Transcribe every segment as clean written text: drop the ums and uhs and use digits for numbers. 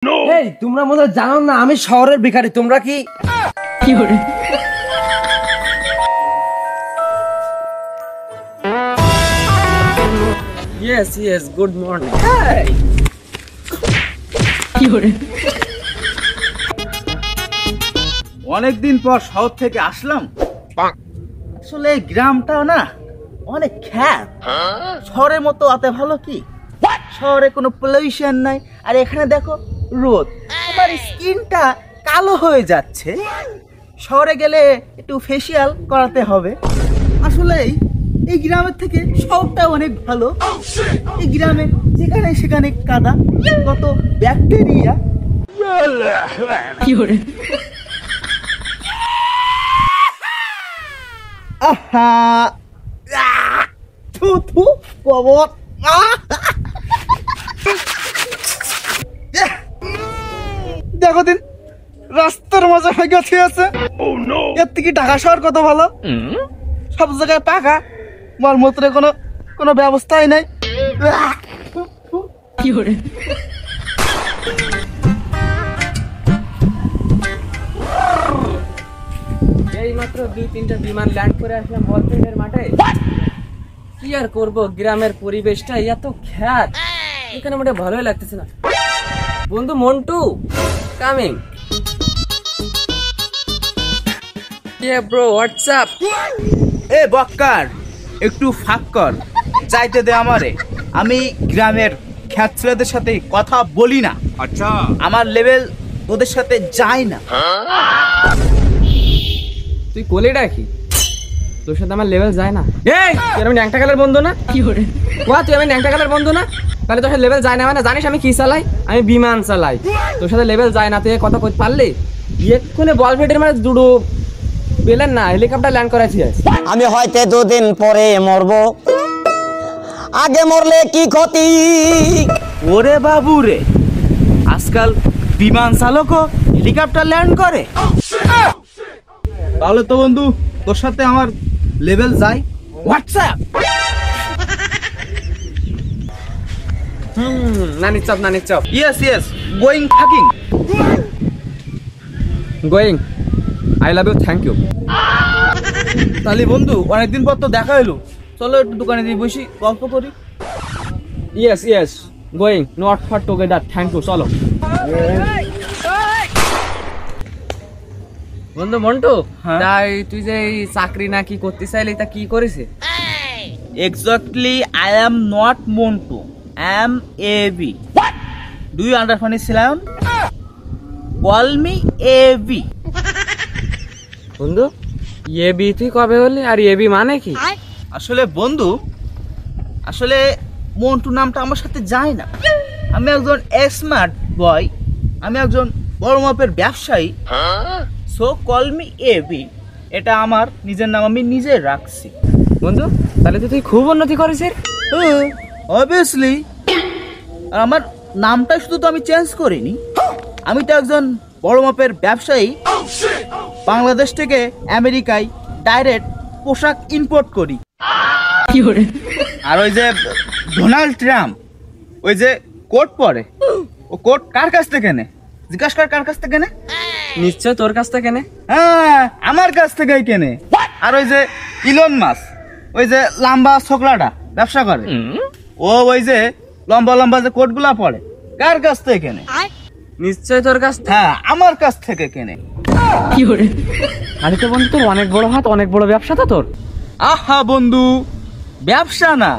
এই তোমরা মনে হয় জানো না আমি শহরের ভিখারি, তোমরা কি কি করে? Yes, yes, good morning. Hey! কি করে? অনেকদিন পর শহর থেকে আসলাম। আসলে এই গ্রামটা না অনেক খ্যাত, শহরের মতো অত ভালো কি? শহরে কোনো পলিউশন নাই, আর এখানে দেখো রোদ, আমার স্কিনটা কালো হয়ে যাচ্ছে। শহরে গেলে একটু ফেসিয়াল করাতে হবে। আসলে এই গ্রামের থেকে শহরটা অনেক ভালো। এই গ্রামে যেখানে সেখানে কাদা, কত ব্যাকটেরিয়া। কি করে? আহা থু থু কবর। দেখো দিন রাস্তার মাঝে হয়ে গেছে আছে। এর থেকে ঢাকা শহর কত ভালো, সব জায়গায় পাকা, মলমূত্রে কোনো ব্যবস্থাই নাই। কি করে? এই মাত্র 2-3টা বিমান ল্যান্ড করে আসলাম বলফিল্ডের মাঠে। কি আর করব, গ্রামের পরিবেশটা এত খ্যাত, এখানে মোটে ভালোই লাগতেছে না। বন্ধু Montu coming. Yeah bro, what's up? এ বক্কার, একটু ফাঁক কর, চাইতে দে আমারে। আমি গ্রামের খ্যাত ছেলেদের সাথে কথা বলি না। আচ্ছা, আমার লেভেল ওদের সাথে যায় না। তুই কোলে ডাকি, তোর সাথে আমার লেভেল যায় না। এই তুই আমি ন্যাংটা কালার বন্ধু না? কি করে তুই আমি ন্যাংটা কালার বন্ধু না? তাহলে তোর সাথে লেভেল যায় না মানে জানিস আমি কি চালাই? আমি বিমান চালাই। তোর সাথে লেভেল যায় না, তুই কথা কই পারলি? এক্ষুনি বল ফেটের মানে দুটো পেলেন না, হেলিকপ্টার ল্যান্ড করাইছি। আমি হয়তো 2 দিন পরে মরবো, আগে মরলে কি ক্ষতি? ওরে বাবু রে, আজকাল বিমান চালকও হেলিকপ্টার ল্যান্ড করে। তাহলে তো বন্ধু তোর সাথে আমার লেভেল যায়। হোয়াটসঅ্যাপ না নিচ্ছাপ। ইয়েস ইয়েস, গোয়িং থাকিং going. I love you, thank you. তাহলে বন্ধু অনেকদিন পর তো দেখা হলো, চলো একটু দোকানে দিয়ে বসি, গল্প করি। Yes going, not for together, thank you, চলো। বন্ধু মন্টু, তাই তুই যে এই চাকরি না কি করতে চাইলি, তা কি করেছে? Exactly, I am not Montu, I am AB. Do you understand সিলায়ন? Call me AB. বন্ধু এবি তুই কবে হলি, আর এবি মানে কি? আসলে বন্ধু, আসলে মন্টু নামটা আমার সাথে যায় না। আমি একজন স্মার্ট বয়, আমি একজন বড় মাপের ব্যবসায়ী। সো কল মি এবি, এটা আমার নিজের নাম, আমি নিজে রাখছি। বন্ধু তাহলে তো তুই খুব উন্নতি করেছিস। অবভিয়াসলি, আর আমার নামটা শুধু তো আমি চেঞ্জ করিনি, আমি তো একজন বড় মাপের ব্যবসায়ী। বাংলাদেশ থেকে আমেরিকায় ডাইরেক্ট পোশাক ইম্পোর্ট করি। আর ওই যে ডোনাল্ড ট্রাম্প ওই যে কোট পরে, ও কোট কার কাছ থেকে নে? জিজ্ঞাসা কর কার কাছ থেকে নে? নিশ্চয় তোর কাছ থেকে কেনে। হ্যাঁ, আমার কাছ থেকেই কেনে। আর ওই যে ইলন মাস্ক, ওই যে লম্বা ছোকলাটা ব্যবসা করে, ও ওই যে লম্বা লম্বা যে কোট গুলা পরে, কার কাছ থেকে কেনে? নিশ্চয় তোর কাছ থেকে। হ্যাঁ, আমার কাছ থেকে কেনে। আরে তো বন্ধু তোর অনেক বড় হাত, অনেক বড় ব্যবসা তো তোর। আহা বন্ধু, ব্যবসা না,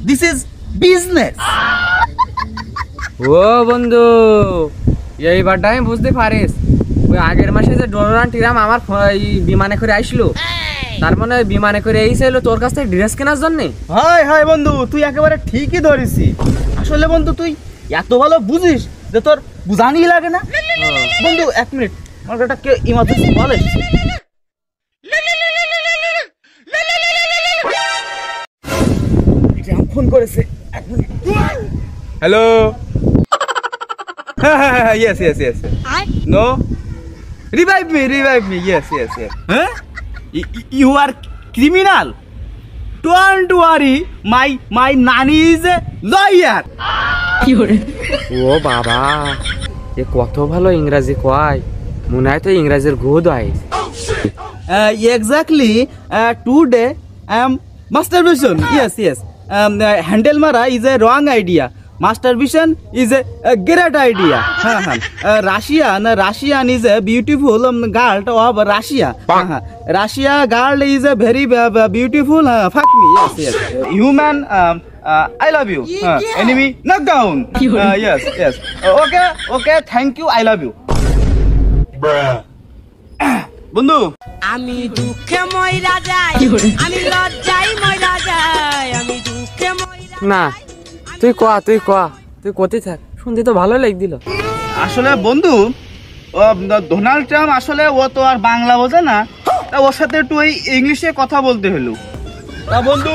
দিস ইজ বিজনেস। ও বন্ধু, এইবারটা আমি বুঝতে পারিস। ওই আগের মাসে যে ডোনাল্ড ট্রাম্প আমার বিমানে করে আইসলো, তার মানে বিমানে করে এইছিল তোর কাছ থেকে ড্রেস কেনার জন্য। হাই বন্ধু, তুই একেবারে ঠিকই ধরেছি। আসলে বন্ধু তুই এত ভালো বুঝিস যে তোর বুঝানি লাগে না। বন্ধু 1 মিনিট, আমার একটা কেউ ইমার্জেন্সি কল এসেছে। ফোন করেছে, 1 minute. Hello, yes yes yes, no, revive me, yes yes yes. হ্যাঁ, you are criminal, don't worry, my নানি ইজ এ লয়ার। ও বাবা, এ কত ভালো ইংরাজি কয়, মনে হয় তো ইংরাজির গুদ হয়। Exactly. Today I am masturbation. Yes. Handle mara is a wrong idea. Masturbation is a great idea. Russian is a beautiful girl of Russia. Russia girl is a very beautiful. Fuck me. Yes. Human. I love you. Enemy knock down. Yes. Okay. Thank you. I love you. বন্ধু, আমি দুঃখে মইরা যাই, আমি লজ্জায় মইরা যাই, আমি দুঃখে মইরা না তুই কোথায় থাক, শুনতে তো ভালো লাগ দিল। আসলে বন্ধু ডোনাল্ড ট্রাম্প আসলে ও তো আর বাংলা বোঝে না, তা ওর সাথে একটু ওই ইংলিশে কথা বলতে হলো। তা বন্ধু,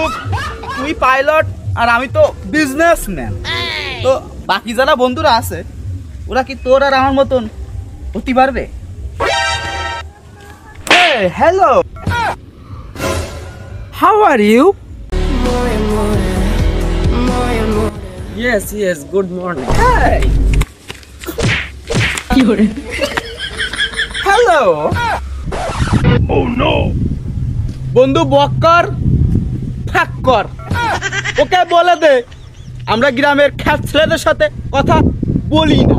তুই পাইলট আর আমি তো বিজনেসম্যান, তো বাকি যারা বন্ধুরা আছে ওরা কি তোর আর আমার মতন হতে পারবে? Hello. How are you? Yes, good morning. Hey. Hello. Oh no. বন্ধু বক্কর ফাক্কর, ওকে বলে দে আমরা গ্রামের খ্যাত ছেলেদের সাথে কথা বলি না।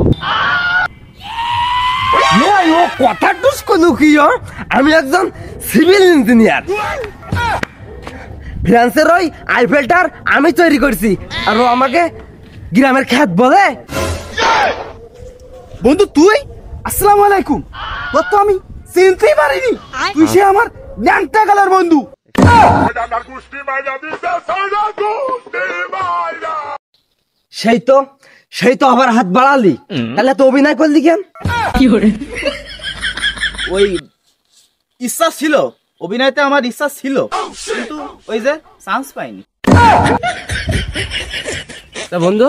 ও কথা টুসকো কি? আমি একজন সিভিল ইঞ্জিনিয়ার, ফ্রান্সের ওই আইফেলটার আমি তৈরি করছি, আর ও আমাকে গ্রামের খ্যাত বলে। বন্ধু তুই, আসসালামু আলাইকুম, তোর তো আমি চিনতেই পারিনি, তুই সে আমার ল্যাংটা গালার বন্ধু। সেই তো আবার হাত বাড়ালি, তাহলে তো অভিনয় করলি কেন? ওই ইচ্ছা ছিল, অভিনয়তে আমার ইচ্ছা ছিল, কিন্তু ওই যে চান্স পাইনি। তা বন্ধু,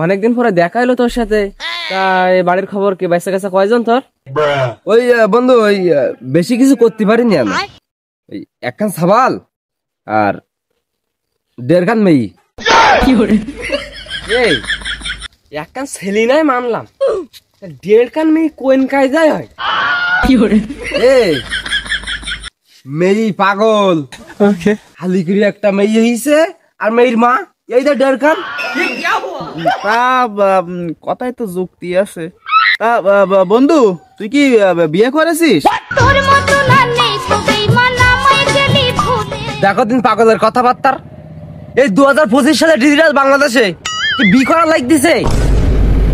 অনেকদিন পরে দেখা এলো তোর সাথে, তা এই বাড়ির খবর কি? বাইসা কাছে কয়জন তোর? ওই বন্ধু, ওই বেশি কিছু করতে পারিনি আমি, ওই একখান সাবাল আর 1.5 খান মেয়ে। এই একখান ছেলে নাই মানলাম, 1.5 খান মেয়ে কোন কায়দায় হয়? এই মেয়ে পাগল, হালি করে একটা মেয়ে হইছে, আর মেয়ের মা এই যে 1.5 খান। তা কথাই তো যুক্তি আছে। তা বন্ধু, তুই কি বিয়ে করেছিস? তোর মতো না নেই তো বেঈমান আমায় গেলি ভুলে। দেখো দিন পাগলের কথাবার্তার, এই 2025 সালে ডিজিটাল বাংলাদেশে কি বি করা লাইক দিছে?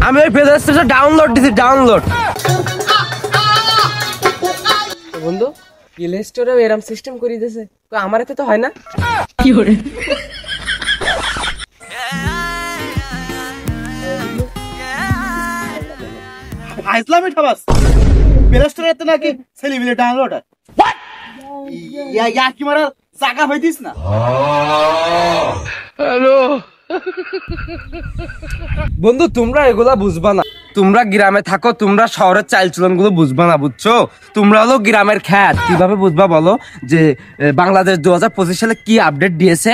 আমি ওই প্লে স্টোরে ডাউনলোড দিছি, ডাউনলোড। বন্ধু প্লে স্টোরে এরকম সিস্টেম করে দিয়েছে, তো আমার এতে তো হয় না। কি করে ইসলামী ঠাবাস প্লে স্টোরে নাকি সেলিব্রিটি ডাউনলোড হয়? ইয়া কি মারা চাকা হইতিস না? বন্ধু তোমরা এগুলা বুঝবা না, তোমরা গ্রামে থাকো, তোমরা শহরের চালচলন গুলো বুঝবা না, বুঝছো? তোমরা হলো গ্রামের খ্যাত, কিভাবে বুঝবা বলো যে বাংলাদেশ 2025 সালে কি আপডেট দিয়েছে?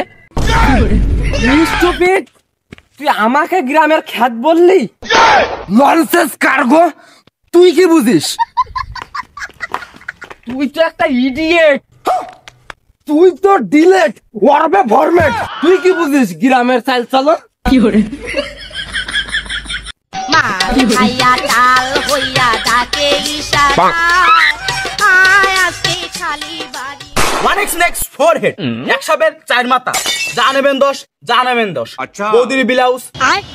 তুই আমাকে গ্রামের খ্যাত বললি? লনসেন্স কার্গো, তুই কি বুঝিস? তুই তো একটা ইডিয়েট, তুই তো ডিলেট ওয়ারবে ফরম্যাট, তুই কি বুঝিস গ্রামের চালচলন? মাল খাইয়া ডাল হইয়া ডাকে ইশারা আয় আজকে খালি বাড়ি। 1x next forehead, একসাবের 4 মাথা, যা নেবেন 10, যা নেবেন 10। বৌদির ব্লাউজ,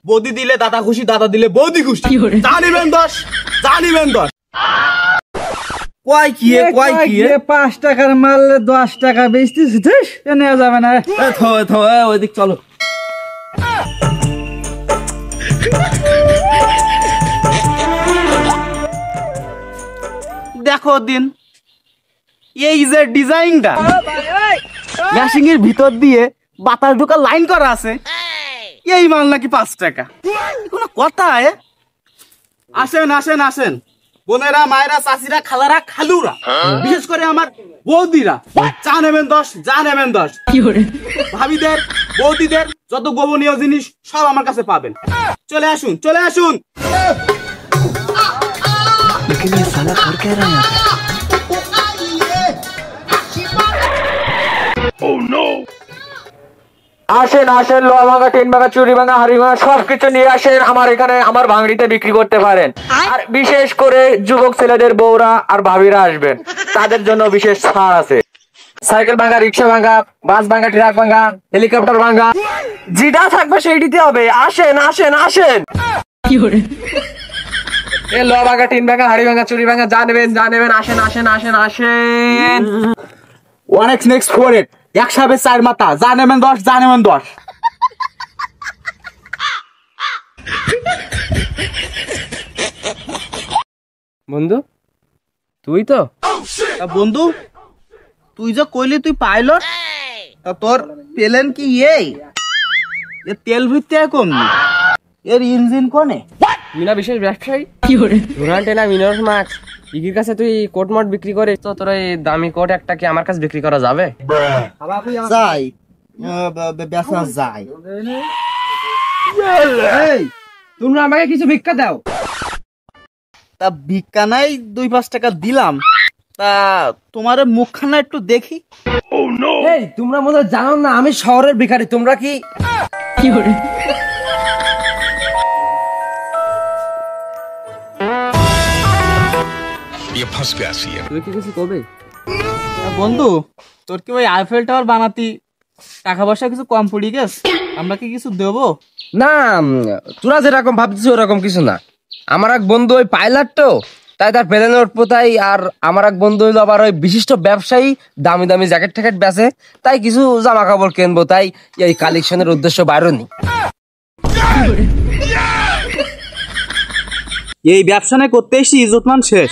বৌদি দিলে দাদা খুশি, দাদা দিলে বৌদি খুশি, যা নেবেন 10, যা নেবেন 10। কয় কি 5 টাকার মাল 10 টাকা বেচতেছিস, নেওয়া যাবে না। ওইদিক চলো। দেখো দিন, এই যে ডিজাইনটা ম্যাশিং এর ভিতর দিয়ে বাতাস ঢোকা লাইন করা আছে, এই মাল নাকি 5 টাকা। কোনো কথা? আসেন আসেন আসেন, বোনেরা, মায়েরা, চাচিরা, খালারা, খালুরা, বিশেষ করে আমার বৌদিরা, চা নেবেন 10, যা নেবেন 10। ভাবিদের, বৌদিদের যত গোপনীয় জিনিস সব আমার কাছে পাবেন। চলে আসুন, চলে আসুন। আসেন আসেন, লোহা ভাঙা, টিন ভাঙা, চুরি ভাঙা, হাড়ি ভাঙা সবকিছু নিয়ে আসেন আমার এখানে, আমার ভাঙড়িতে বিক্রি করতে পারেন। আর বিশেষ করে যুবক ছেলেদের বউরা আর ভাবিরা আসবেন, তাদের জন্য বিশেষ ছাড় আছে। সাইকেল ভাঙা, রিক্সা ভাঙা, বাস ভাঙা, ট্রাক ভাঙা, হেলিকপ্টার ভাঙা, যেটা থাকবে সেইটিতে হবে। আসেন আসেন আসেন। এ লোহা ভাঙা, টিন ভাঙা, হাড়ি ভাঙা, চুরি ভাঙা, জানবেন জানবেন, আসেন আসেন আসেন আসেন। অনেক নেক্সট ফোরেট একসাথে 4 মাথা, জানেন 10, জানেন 10। বন্ধু তুই তো বন্ধু তুই যে কইলি তুই পাইলট, তা তোর প্লেন কি এই এর তেল ভিত্তি কম এর ইঞ্জিন কোনে? মিনা বিশেষ ব্যবসায়ী ডোনাল্টেনা মিনর মাছ ইগির কাছে তুই কোট মোট বিক্রি করিস, তো তোর এই দামি কোট একটা কি আমার কাছে বিক্রি করা যাবে? যাই বেচা যায়। এই তোমরা আমাকে কিছু ভিক্ষা দাও। তা ভিক্ষা নাই 2-5 টাকা দিলাম, তা তোমার মুখখানা একটু দেখি। এই তোমরা মনে হয় জানো না আমি শহরের ভিখারি, তোমরা কি তুই কি কিছু কবে? বন্ধু তোর কি ওই আইফেল টাওয়ার বানাতি টাকা পয়সা কিছু কম পড়ে গেছে, আমরা কি কিছু দেবো? না তোরা যেরকম ভাবছিস ওরকম কিছু না। আমার এক বন্ধু ওই পাইলট তো, তাই তার প্লেনে উঠবো তাই। আর আমার এক বন্ধু হইলো আবার ওই বিশিষ্ট ব্যবসায়ী, দামি দামি জ্যাকেট ট্যাকেট বেচে, তাই কিছু জামা কাপড় কিনবো, তাই এই কালেকশনের উদ্দেশ্য বাইরনি। এই ব্যবসা না করতে এসে ইজ্জতমান শেষ।